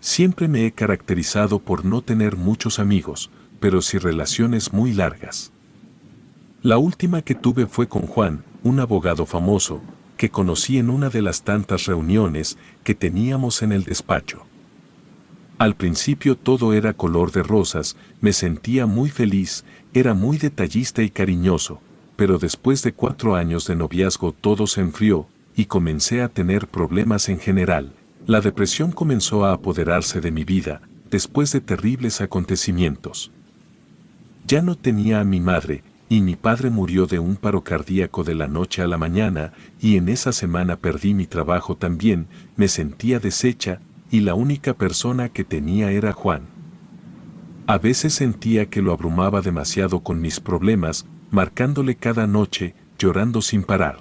Siempre me he caracterizado por no tener muchos amigos, pero sí relaciones muy largas. La última que tuve fue con Juan, un abogado famoso, que conocí en una de las tantas reuniones que teníamos en el despacho. Al principio todo era color de rosas, me sentía muy feliz, era muy detallista y cariñoso, pero después de 4 años de noviazgo todo se enfrió, y comencé a tener problemas en general. La depresión comenzó a apoderarse de mi vida, después de terribles acontecimientos. Ya no tenía a mi madre, y mi padre murió de un paro cardíaco de la noche a la mañana, y en esa semana perdí mi trabajo también, me sentía deshecha, y la única persona que tenía era Juan. A veces sentía que lo abrumaba demasiado con mis problemas, marcándole cada noche, llorando sin parar.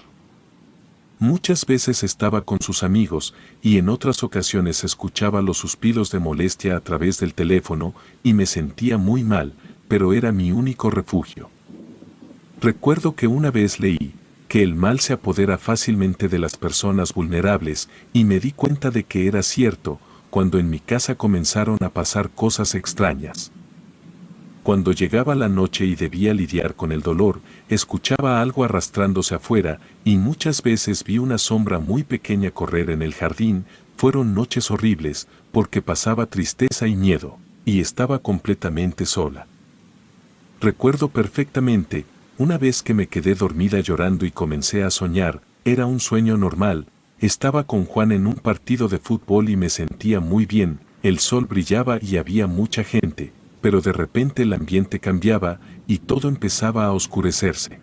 Muchas veces estaba con sus amigos, y en otras ocasiones escuchaba los suspiros de molestia a través del teléfono, y me sentía muy mal, pero era mi único refugio. Recuerdo que una vez leí que el mal se apodera fácilmente de las personas vulnerables, y me di cuenta de que era cierto, cuando en mi casa comenzaron a pasar cosas extrañas. Cuando llegaba la noche y debía lidiar con el dolor, escuchaba algo arrastrándose afuera, y muchas veces vi una sombra muy pequeña correr en el jardín. Fueron noches horribles, porque pasaba tristeza y miedo, y estaba completamente sola. Recuerdo perfectamente, una vez que me quedé dormida llorando y comencé a soñar, era un sueño normal, estaba con Juan en un partido de fútbol y me sentía muy bien, el sol brillaba y había mucha gente, pero de repente el ambiente cambiaba y todo empezaba a oscurecerse.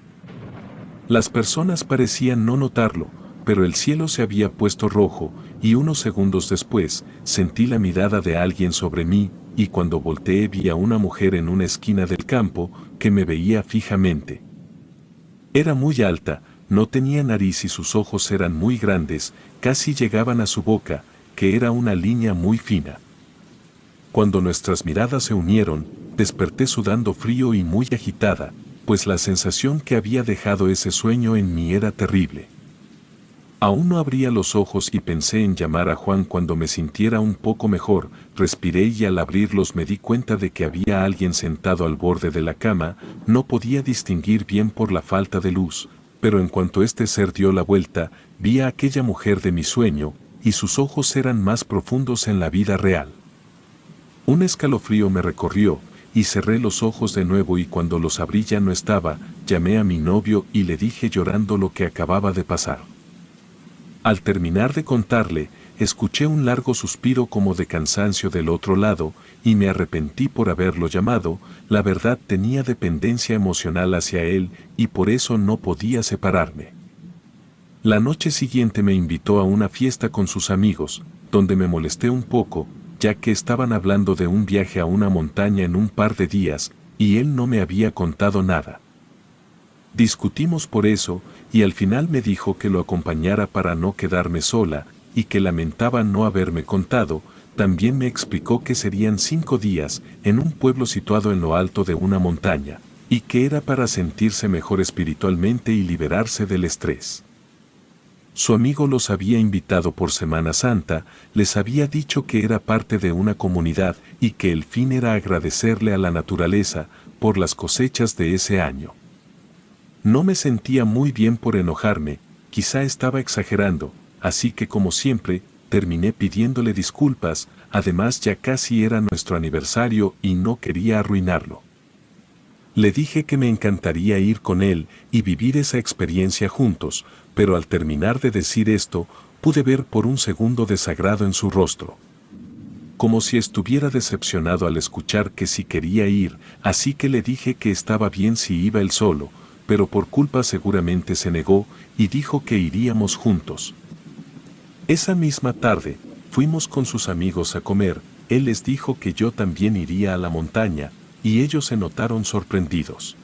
Las personas parecían no notarlo, pero el cielo se había puesto rojo, y unos segundos después, sentí la mirada de alguien sobre mí, y cuando volteé vi a una mujer en una esquina del campo, que me veía fijamente. Era muy alta, no tenía nariz y sus ojos eran muy grandes, casi llegaban a su boca, que era una línea muy fina. Cuando nuestras miradas se unieron, desperté sudando frío y muy agitada, pues la sensación que había dejado ese sueño en mí era terrible. Aún no abría los ojos y pensé en llamar a Juan cuando me sintiera un poco mejor, respiré y al abrirlos me di cuenta de que había alguien sentado al borde de la cama, no podía distinguir bien por la falta de luz, pero en cuanto este ser dio la vuelta, vi a aquella mujer de mi sueño, y sus ojos eran más profundos en la vida real. Un escalofrío me recorrió, y cerré los ojos de nuevo y cuando los abrí ya no estaba, llamé a mi novio y le dije llorando lo que acababa de pasar. Al terminar de contarle, escuché un largo suspiro como de cansancio del otro lado, y me arrepentí por haberlo llamado. La verdad tenía dependencia emocional hacia él, y por eso no podía separarme. La noche siguiente me invitó a una fiesta con sus amigos, donde me molesté un poco, ya que estaban hablando de un viaje a una montaña en un par de días, y él no me había contado nada. Discutimos por eso, y al final me dijo que lo acompañara para no quedarme sola, y que lamentaba no haberme contado. También me explicó que serían 5 días, en un pueblo situado en lo alto de una montaña, y que era para sentirse mejor espiritualmente y liberarse del estrés. Su amigo los había invitado por Semana Santa, les había dicho que era parte de una comunidad y que el fin era agradecerle a la naturaleza por las cosechas de ese año. No me sentía muy bien por enojarme, quizá estaba exagerando, así que como siempre, terminé pidiéndole disculpas, además ya casi era nuestro aniversario y no quería arruinarlo. Le dije que me encantaría ir con él y vivir esa experiencia juntos, pero al terminar de decir esto, pude ver por un segundo desagrado en su rostro. Como si estuviera decepcionado al escuchar que sí quería ir, así que le dije que estaba bien si iba él solo, pero por culpa seguramente se negó y dijo que iríamos juntos. Esa misma tarde, fuimos con sus amigos a comer, él les dijo que yo también iría a la montaña, y ellos se notaron sorprendidos.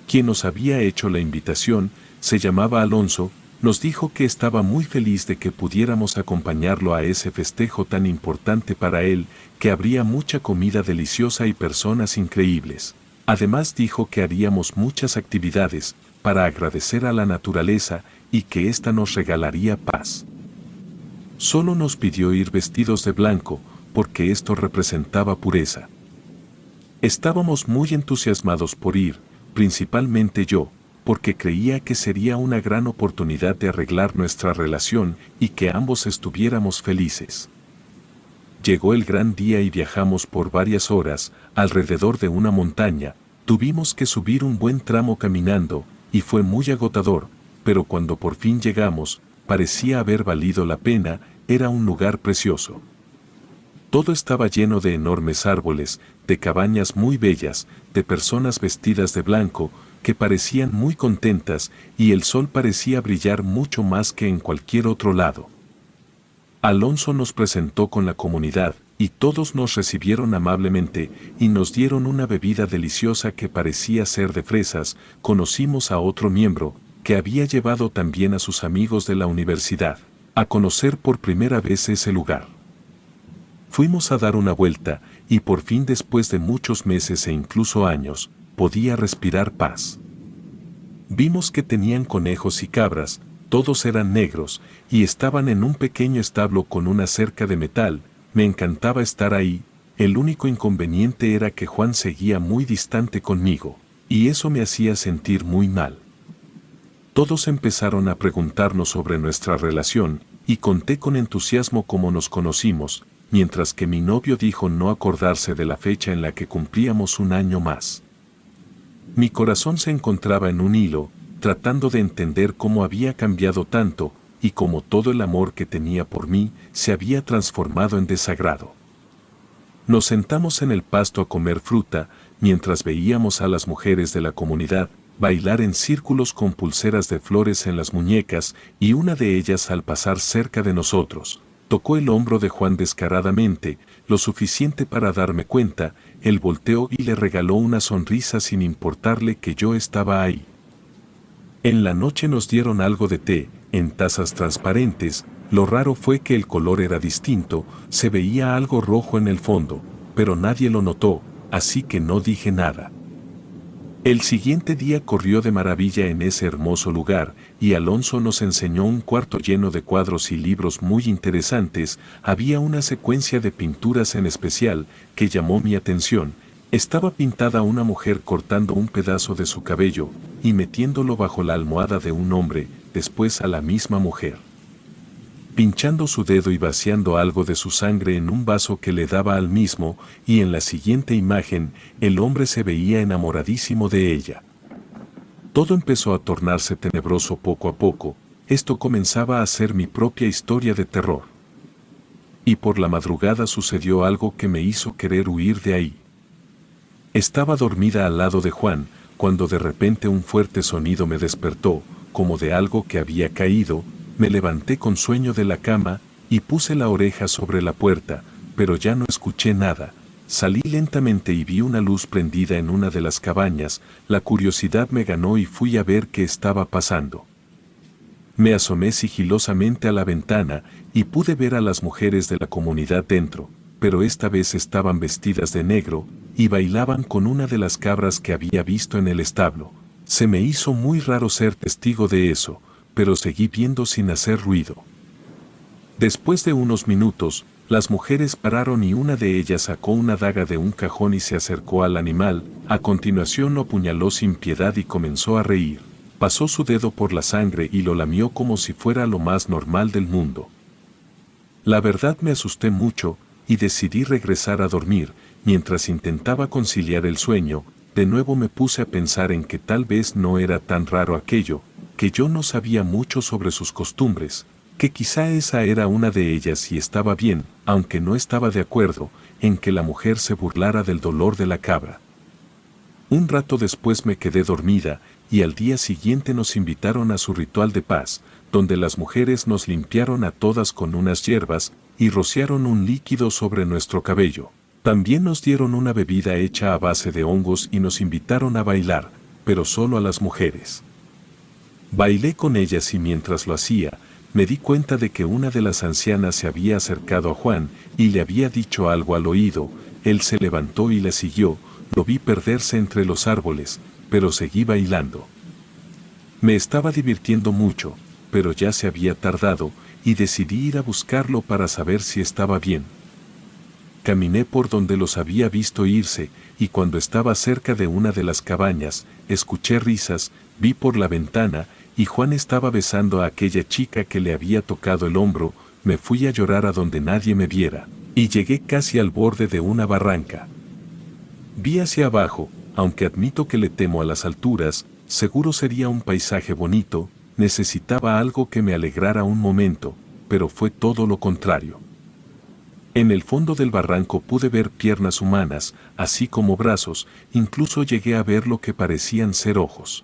Quien nos había hecho la invitación, se llamaba Alonso, nos dijo que estaba muy feliz de que pudiéramos acompañarlo a ese festejo tan importante para él, que habría mucha comida deliciosa y personas increíbles. Además dijo que haríamos muchas actividades para agradecer a la naturaleza y que ésta nos regalaría paz. Solo nos pidió ir vestidos de blanco, porque esto representaba pureza. Estábamos muy entusiasmados por ir, principalmente yo, porque creía que sería una gran oportunidad de arreglar nuestra relación y que ambos estuviéramos felices. Llegó el gran día y viajamos por varias horas, alrededor de una montaña. Tuvimos que subir un buen tramo caminando, y fue muy agotador, pero cuando por fin llegamos, parecía haber valido la pena. Era un lugar precioso. Todo estaba lleno de enormes árboles, de cabañas muy bellas, de personas vestidas de blanco, que parecían muy contentas, y el sol parecía brillar mucho más que en cualquier otro lado. Alonso nos presentó con la comunidad, y todos nos recibieron amablemente, y nos dieron una bebida deliciosa que parecía ser de fresas. Conocimos a otro miembro, que había llevado también a sus amigos de la universidad, a conocer por primera vez ese lugar. Fuimos a dar una vuelta, y por fin después de muchos meses e incluso años, podía respirar paz. Vimos que tenían conejos y cabras, todos eran negros, y estaban en un pequeño establo con una cerca de metal. Me encantaba estar ahí. El único inconveniente era que Juan seguía muy distante conmigo, y eso me hacía sentir muy mal. Todos empezaron a preguntarnos sobre nuestra relación, y conté con entusiasmo cómo nos conocimos, mientras que mi novio dijo no acordarse de la fecha en la que cumplíamos un año más. Mi corazón se encontraba en un hilo, tratando de entender cómo había cambiado tanto, y cómo todo el amor que tenía por mí se había transformado en desagrado. Nos sentamos en el pasto a comer fruta, mientras veíamos a las mujeres de la comunidad bailar en círculos con pulseras de flores en las muñecas, y una de ellas, al pasar cerca de nosotros, tocó el hombro de Juan descaradamente, lo suficiente para darme cuenta. Él volteó y le regaló una sonrisa sin importarle que yo estaba ahí. En la noche nos dieron algo de té, en tazas transparentes. Lo raro fue que el color era distinto, se veía algo rojo en el fondo, pero nadie lo notó, así que no dije nada. El siguiente día corrió de maravilla en ese hermoso lugar, y Alonso nos enseñó un cuarto lleno de cuadros y libros muy interesantes. Había una secuencia de pinturas en especial que llamó mi atención. Estaba pintada una mujer cortando un pedazo de su cabello y metiéndolo bajo la almohada de un hombre, después a la misma mujer, pinchando su dedo y vaciando algo de su sangre en un vaso que le daba al mismo, y en la siguiente imagen, el hombre se veía enamoradísimo de ella. Todo empezó a tornarse tenebroso poco a poco. Esto comenzaba a ser mi propia historia de terror. Y por la madrugada sucedió algo que me hizo querer huir de ahí. Estaba dormida al lado de Juan, cuando de repente un fuerte sonido me despertó, como de algo que había caído. Me levanté con sueño de la cama, y puse la oreja sobre la puerta, pero ya no escuché nada. Salí lentamente y vi una luz prendida en una de las cabañas. La curiosidad me ganó y fui a ver qué estaba pasando. Me asomé sigilosamente a la ventana, y pude ver a las mujeres de la comunidad dentro, pero esta vez estaban vestidas de negro, y bailaban con una de las cabras que había visto en el establo. Se me hizo muy raro ser testigo de eso, pero seguí viendo sin hacer ruido. Después de unos minutos, las mujeres pararon y una de ellas sacó una daga de un cajón y se acercó al animal. A continuación lo apuñaló sin piedad y comenzó a reír. Pasó su dedo por la sangre y lo lamió como si fuera lo más normal del mundo. La verdad me asusté mucho, y decidí regresar a dormir. Mientras intentaba conciliar el sueño, de nuevo me puse a pensar en que tal vez no era tan raro aquello, que yo no sabía mucho sobre sus costumbres, que quizá esa era una de ellas y estaba bien, aunque no estaba de acuerdo en que la mujer se burlara del dolor de la cabra. Un rato después me quedé dormida, y al día siguiente nos invitaron a su ritual de paz, donde las mujeres nos limpiaron a todas con unas hierbas y rociaron un líquido sobre nuestro cabello. También nos dieron una bebida hecha a base de hongos y nos invitaron a bailar, pero solo a las mujeres. Bailé con ellas y mientras lo hacía, me di cuenta de que una de las ancianas se había acercado a Juan y le había dicho algo al oído. Él se levantó y la siguió. Lo vi perderse entre los árboles, pero seguí bailando. Me estaba divirtiendo mucho, pero ya se había tardado, y decidí ir a buscarlo para saber si estaba bien. Caminé por donde los había visto irse, y cuando estaba cerca de una de las cabañas, escuché risas, vi por la ventana, y Juan estaba besando a aquella chica que le había tocado el hombro. Me fui a llorar a donde nadie me viera, y llegué casi al borde de una barranca. Vi hacia abajo, aunque admito que le temo a las alturas, seguro sería un paisaje bonito, necesitaba algo que me alegrara un momento, pero fue todo lo contrario. En el fondo del barranco pude ver piernas humanas, así como brazos, incluso llegué a ver lo que parecían ser ojos.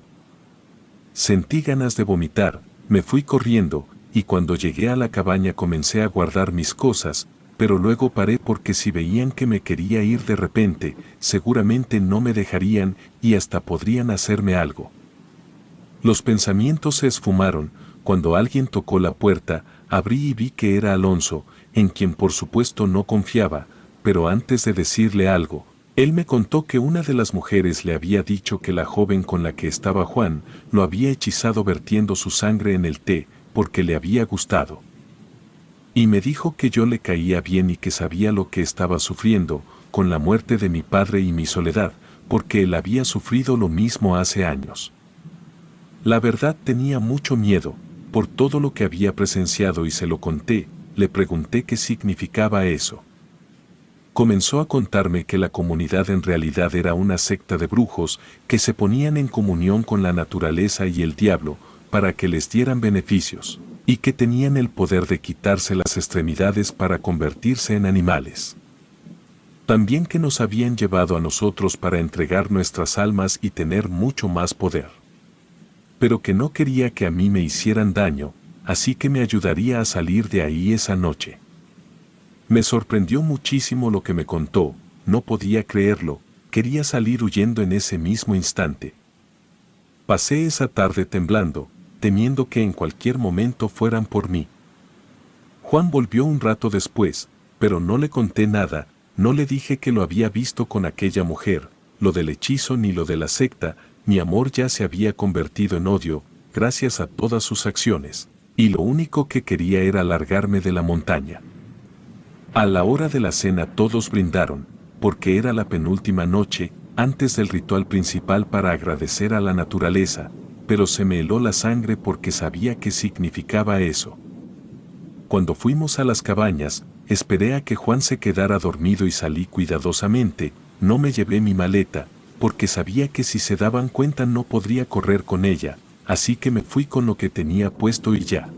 Sentí ganas de vomitar, me fui corriendo, y cuando llegué a la cabaña comencé a guardar mis cosas, pero luego paré porque si veían que me quería ir de repente, seguramente no me dejarían y hasta podrían hacerme algo. Los pensamientos se esfumaron, cuando alguien tocó la puerta, abrí y vi que era Alonso, en quien por supuesto no confiaba, pero antes de decirle algo, él me contó que una de las mujeres le había dicho que la joven con la que estaba Juan lo había hechizado vertiendo su sangre en el té, porque le había gustado. Y me dijo que yo le caía bien y que sabía lo que estaba sufriendo, con la muerte de mi padre y mi soledad, porque él había sufrido lo mismo hace años. La verdad tenía mucho miedo, por todo lo que había presenciado y se lo conté, le pregunté qué significaba eso. Comenzó a contarme que la comunidad en realidad era una secta de brujos que se ponían en comunión con la naturaleza y el diablo para que les dieran beneficios, y que tenían el poder de quitarse las extremidades para convertirse en animales. También que nos habían llevado a nosotros para entregar nuestras almas y tener mucho más poder. Pero que no quería que a mí me hicieran daño, así que me ayudaría a salir de ahí esa noche. Me sorprendió muchísimo lo que me contó, no podía creerlo, quería salir huyendo en ese mismo instante. Pasé esa tarde temblando, temiendo que en cualquier momento fueran por mí. Juan volvió un rato después, pero no le conté nada, no le dije que lo había visto con aquella mujer, lo del hechizo ni lo de la secta. Mi amor ya se había convertido en odio, gracias a todas sus acciones, y lo único que quería era largarme de la montaña. A la hora de la cena todos brindaron, porque era la penúltima noche, antes del ritual principal para agradecer a la naturaleza, pero se me heló la sangre porque sabía qué significaba eso. Cuando fuimos a las cabañas, esperé a que Juan se quedara dormido y salí cuidadosamente, no me llevé mi maleta, porque sabía que si se daban cuenta no podría correr con ella, así que me fui con lo que tenía puesto y ya.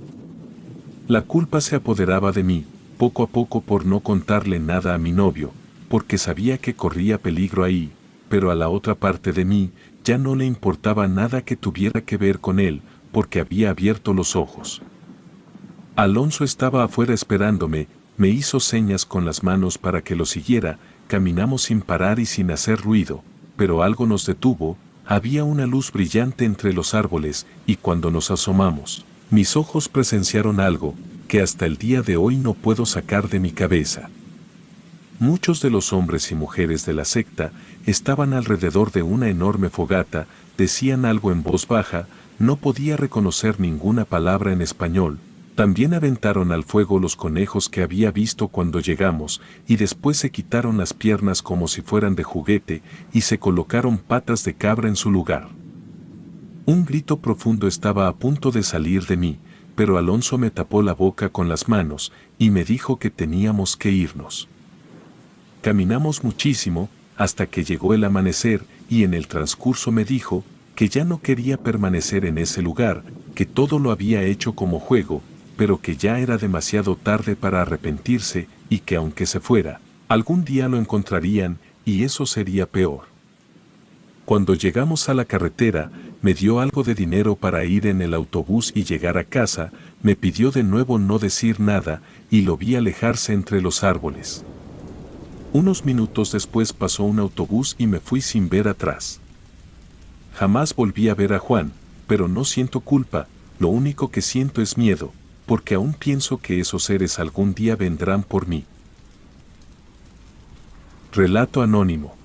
La culpa se apoderaba de mí, poco a poco por no contarle nada a mi novio, porque sabía que corría peligro ahí, pero a la otra parte de mí ya no le importaba nada que tuviera que ver con él, porque había abierto los ojos. Alonso estaba afuera esperándome, me hizo señas con las manos para que lo siguiera, caminamos sin parar y sin hacer ruido, pero algo nos detuvo, había una luz brillante entre los árboles, y cuando nos asomamos, mis ojos presenciaron algo, que hasta el día de hoy no puedo sacar de mi cabeza. Muchos de los hombres y mujeres de la secta estaban alrededor de una enorme fogata, decían algo en voz baja, no podía reconocer ninguna palabra en español. También aventaron al fuego los conejos que había visto cuando llegamos, y después se quitaron las piernas como si fueran de juguete, y se colocaron patas de cabra en su lugar. Un grito profundo estaba a punto de salir de mí, pero Alonso me tapó la boca con las manos, y me dijo que teníamos que irnos. Caminamos muchísimo, hasta que llegó el amanecer, y en el transcurso me dijo que ya no quería permanecer en ese lugar, que todo lo había hecho como juego, pero que ya era demasiado tarde para arrepentirse y que aunque se fuera, algún día lo encontrarían y eso sería peor. Cuando llegamos a la carretera, me dio algo de dinero para ir en el autobús y llegar a casa, me pidió de nuevo no decir nada y lo vi alejarse entre los árboles. Unos minutos después pasó un autobús y me fui sin ver atrás. Jamás volví a ver a Juan, pero no siento culpa, lo único que siento es miedo, porque aún pienso que esos seres algún día vendrán por mí. Relato anónimo.